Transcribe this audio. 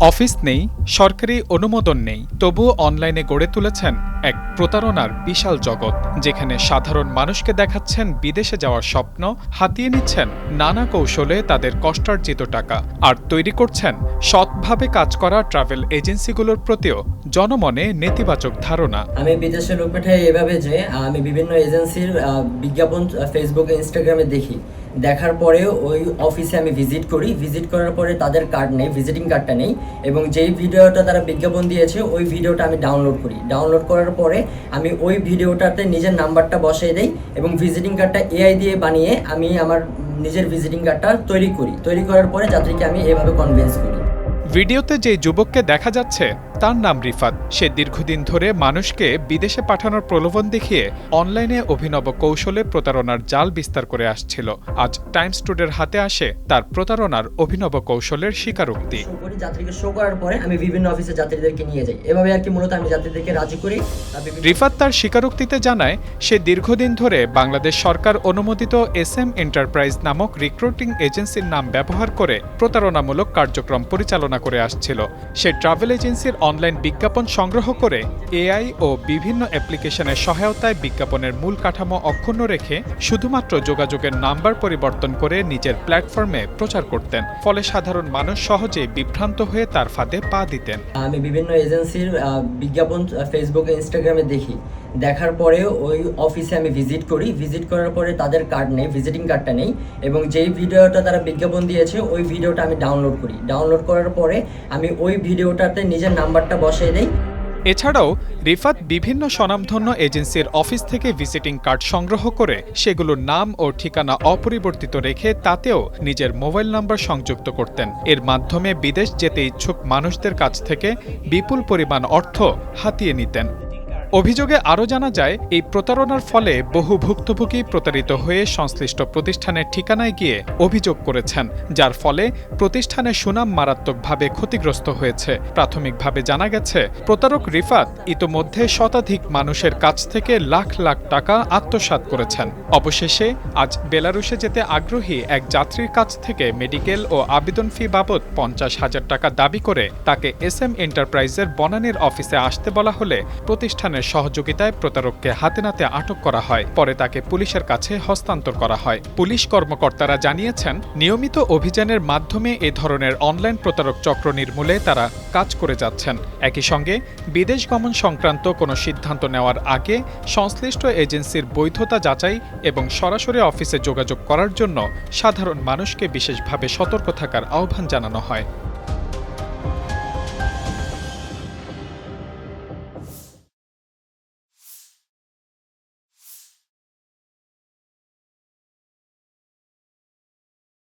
Office নেই, সরকারি অনুমোদন নেই, তবুও অনলাইনে গড়ে তুলেছেন এক প্রতারণার বিশাল জগৎ, যেখানে সাধারণ মানুষকে দেখাচ্ছেন বিদেশে যাওয়ার স্বপ্ন, হাতিয়ে নিচ্ছেন নানা কৌশলে তাদের কষ্টার্জিত টাকা, আর তৈরি করছেন সৎভাবে কাজ করা ট্রাভেল এজেন্সিগুলোর প্রতিও জনমনে নেতিবাচক ধারণা। আমি বিদেশে লোক পাঠাই এভাবে যে আমি বিভিন্ন এজেন্সির বিজ্ঞাপন ফেসবুকে ইনস্টাগ্রামে দেখি, দেখার পরেও ওই অফিসে আমি ভিজিট করার পরে তাদের কার্ড নেই, ভিজিটিং কার্ডটা নেই, এবং যেই ভিডিওটা তারা বিজ্ঞাপন দিয়েছে ওই ভিডিওটা আমি ডাউনলোড করার পরে আমি ওই ভিডিওটাতে নিজের নাম্বারটা বসিয়ে দেই এবং ভিজিটিং কার্ডটা এআই দিয়ে বানিয়ে আমি আমার নিজের ভিজিটিং কার্ডটা তৈরি করার পরে যাত্রীকে আমি এভাবে কনভিন্স করি। ভিডিওতে যে যুবককে দেখা যাচ্ছে তার নাম রিফাত। সে দীর্ঘদিন ধরে মানুষকে বিদেশে পাঠানোর প্রলোভন দেখিয়ে অনলাইনে অভিনব কৌশলে প্রতারণার জাল বিস্তার করে আসছিল। আজ টাইমস টুডের হাতে আসে তার প্রতারণার অভিনব কৌশলের স্বীকারোক্তি। যাত্রীকে শো করার পরে আমি বিভিন্ন অফিসে যাত্রীদেরকে নিয়ে যাই, এভাবে আর কি মূলত আমি যাত্রীদেরকে রাজি করি। রিফাত তার স্বীকারোক্তিতে জানায়, সে দীর্ঘদিন ধরে বাংলাদেশ সরকার অনুমোদিত SM এন্টারপ্রাইজ নামক রিক্রুটিং এজেন্সির নাম ব্যবহার করে প্রতারণামূলক কার্যক্রম পরিচালনা করে আসছিল। সে ট্রাভেল এজেন্সির অনলাইন বিজ্ঞাপন সংগ্রহ করে AI ও বিভিন্ন অ্যাপ্লিকেশনের সহায়তায় বিজ্ঞাপনের মূল কাঠামো অক্ষুণ্ণ রেখে শুধুমাত্র যোগাযোগের নাম্বার পরিবর্তন করে নিজের প্ল্যাটফর্মে প্রচার করতেন। ফলে সাধারণ মানুষ সহজেই বিভ্রান্ত হয়ে তার ফাঁদে পা দিতেন। আমি বিভিন্ন এজেন্সির বিজ্ঞাপন ফেসবুকে ইনস্টাগ্রামে দেখি, দেখার পরেও ওই অফিসে আমি ভিজিট করার পরে তাদের কার্ড নেই, ভিজিটিং কার্ডটা নেই, এবং যেই ভিডিওটা তারা বিজ্ঞাপন দিয়েছে ওই ভিডিওটা আমি ডাউনলোড করার পরে আমি ওই ভিডিওটাতে নিজের নাম্বারটা বসিয়ে দেই। এছাড়াও রিফাত বিভিন্ন স্বনামধন্য এজেন্সির অফিস থেকে ভিজিটিং কার্ড সংগ্রহ করে সেগুলোর নাম ও ঠিকানা অপরিবর্তিত রেখে তাতেও নিজের মোবাইল নাম্বার সংযুক্ত করতেন। এর মাধ্যমে বিদেশ যেতে ইচ্ছুক মানুষদের কাছ থেকে বিপুল পরিমাণ অর্থ হাতিয়ে নিতেন। অভিযোগে আরও জানা যায়, এই প্রতারণার ফলে বহু ভুক্তভোগী প্রতারিত হয়ে সংশ্লিষ্ট প্রতিষ্ঠানের ঠিকানায় গিয়ে অভিযোগ করেছেন, যার ফলে প্রতিষ্ঠানের সুনাম মারাত্মকভাবে ক্ষতিগ্রস্ত হয়েছে। প্রাথমিকভাবে জানা গেছে, প্রতারক রিফাত ইতোমধ্যে শতাধিক মানুষের কাছ থেকে লাখ লাখ টাকা আত্মসাৎ করেছেন। অবশেষে আজ বেলারুশে যেতে আগ্রহী এক যাত্রীর কাছ থেকে মেডিকেল ও আবেদন ফি বাবদ 50,000 টাকা দাবি করে তাকে SM এন্টারপ্রাইজের বনানীর অফিসে আসতে বলা হলে প্রতিষ্ঠানের সহযোগিতায় প্রতারককে হাতে নাতে আটক করা হয়। পরে তাকে পুলিশের কাছে হস্তান্তর করা হয়। পুলিশ কর্মকর্তারা জানিয়েছেন, নিয়মিত অভিযানের মাধ্যমে এ ধরনের অনলাইন প্রতারক চক্র নির্মূলে তারা কাজ করে যাচ্ছেন। একই সঙ্গে বিদেশ গমন সংক্রান্ত কোনো সিদ্ধান্ত নেওয়ার আগে সংশ্লিষ্ট এজেন্সির বৈধতা যাচাই এবং সরাসরি অফিসে যোগাযোগ করার জন্য সাধারণ মানুষকে বিশেষভাবে সতর্ক থাকার আহ্বান জানানো হয়।